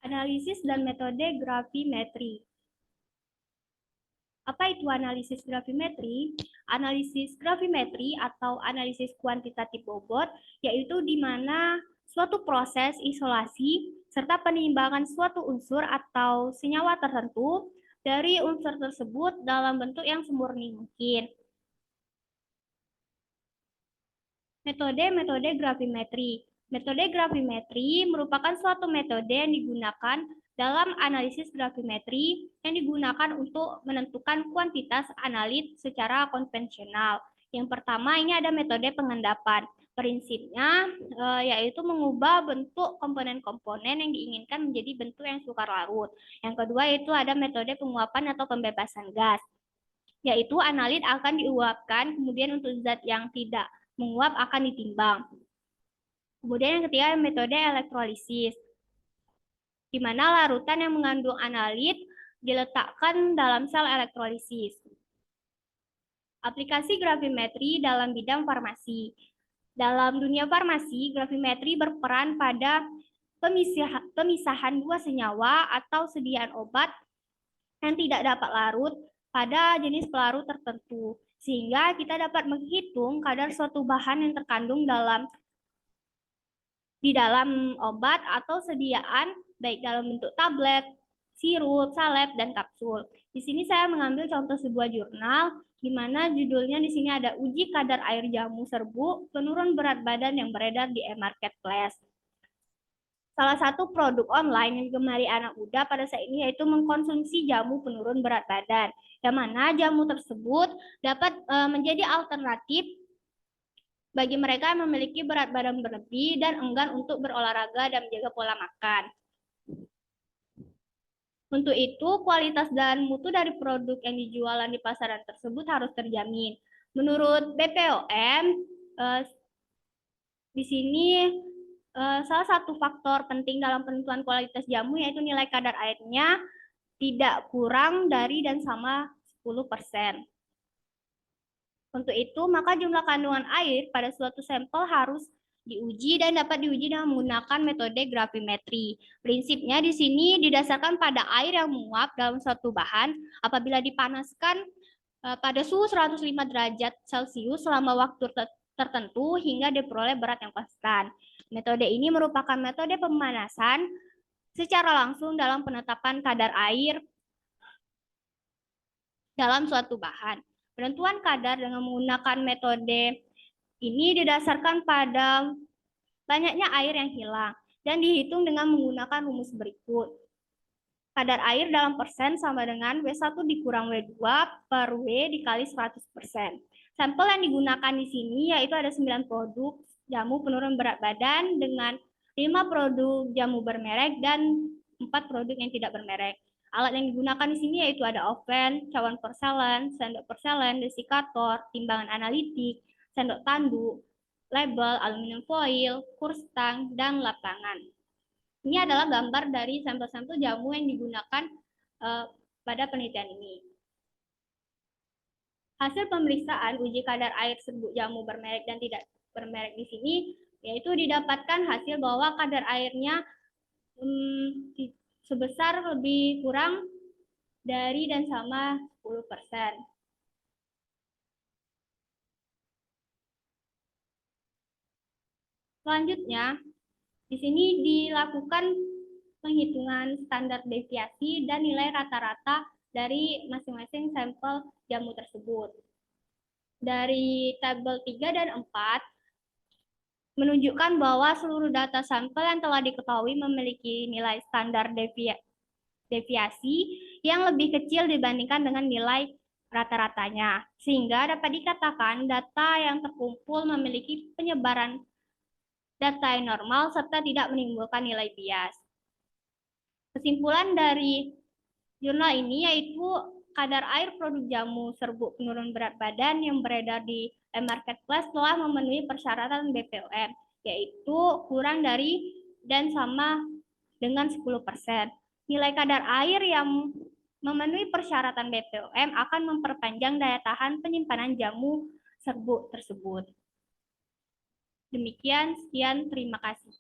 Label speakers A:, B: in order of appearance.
A: Analisis dan metode gravimetri. Apa itu analisis gravimetri? Analisis gravimetri atau analisis kuantitatif bobot yaitu di mana suatu proses isolasi serta penimbangan suatu unsur atau senyawa tertentu dari unsur tersebut dalam bentuk yang semurni mungkin. Metode gravimetri. Metode gravimetri merupakan suatu metode yang digunakan dalam analisis gravimetri yang digunakan untuk menentukan kuantitas analit secara konvensional. Yang pertama ini ada metode pengendapan. Prinsipnya yaitu mengubah bentuk komponen-komponen yang diinginkan menjadi bentuk yang sukar larut. Yang kedua itu ada metode penguapan atau pembebasan gas, yaitu analit akan diuapkan kemudian untuk zat yang tidak menguap akan ditimbang. Kemudian yang ketiga metode elektrolisis, di mana larutan yang mengandung analit diletakkan dalam sel elektrolisis. Aplikasi gravimetri dalam bidang farmasi. Dalam dunia farmasi, gravimetri berperan pada pemisahan dua senyawa atau sediaan obat yang tidak dapat larut pada jenis pelarut tertentu, sehingga kita dapat menghitung kadar suatu bahan yang terkandung di dalam obat atau sediaan, baik dalam bentuk tablet, sirup, salep, dan kapsul. Di sini saya mengambil contoh sebuah jurnal, di mana judulnya di sini ada uji kadar air jamu serbuk penurun berat badan yang beredar di e-marketplace. Salah satu produk online yang digemari anak muda pada saat ini yaitu mengkonsumsi jamu penurun berat badan, yang mana jamu tersebut dapat menjadi alternatif bagi mereka yang memiliki berat badan berlebih dan enggan untuk berolahraga dan menjaga pola makan. Untuk itu, kualitas dan mutu dari produk yang dijualan di pasaran tersebut harus terjamin. Menurut BPOM, di sini salah satu faktor penting dalam penentuan kualitas jamu yaitu nilai kadar airnya tidak kurang dari dan sama 10%. Untuk itu, maka jumlah kandungan air pada suatu sampel harus diuji dan dapat diuji dengan menggunakan metode gravimetri. Prinsipnya di sini didasarkan pada air yang menguap dalam suatu bahan apabila dipanaskan pada suhu 105 derajat Celcius selama waktu tertentu hingga diperoleh berat yang konstan. Metode ini merupakan metode pemanasan secara langsung dalam penetapan kadar air dalam suatu bahan. Penentuan kadar dengan menggunakan metode ini didasarkan pada banyaknya air yang hilang dan dihitung dengan menggunakan rumus berikut. Kadar air dalam persen sama dengan W1 dikurang W2 per W dikali 100%. Sampel yang digunakan di sini yaitu ada 9 produk jamu penurun berat badan dengan 5 produk jamu bermerek dan 4 produk yang tidak bermerek. Alat yang digunakan di sini yaitu ada oven, cawan porselen, sendok porselen, desikator, timbangan analitik, sendok tanduk, label, aluminium foil, kurs stang, dan lap tangan. Ini adalah gambar dari sampel-sampel jamu yang digunakan pada penelitian ini. Hasil pemeriksaan uji kadar air serbuk jamu bermerek dan tidak bermerek di sini yaitu didapatkan hasil bahwa kadar airnya sebesar lebih kurang dari dan sama 10%. Selanjutnya, di sini dilakukan penghitungan standar deviasi dan nilai rata-rata dari masing-masing sampel jamu tersebut. Dari tabel 3 dan 4, menunjukkan bahwa seluruh data sampel yang telah diketahui memiliki nilai standar deviasi yang lebih kecil dibandingkan dengan nilai rata-ratanya, sehingga dapat dikatakan data yang terkumpul memiliki penyebaran data yang normal serta tidak menimbulkan nilai bias. Kesimpulan dari jurnal ini yaitu kadar air produk jamu serbuk penurun berat badan yang beredar di e-marketplace telah memenuhi persyaratan BPOM, yaitu kurang dari dan sama dengan 10%. Nilai kadar air yang memenuhi persyaratan BPOM akan memperpanjang daya tahan penyimpanan jamu serbuk tersebut. Demikian, sekian, terima kasih.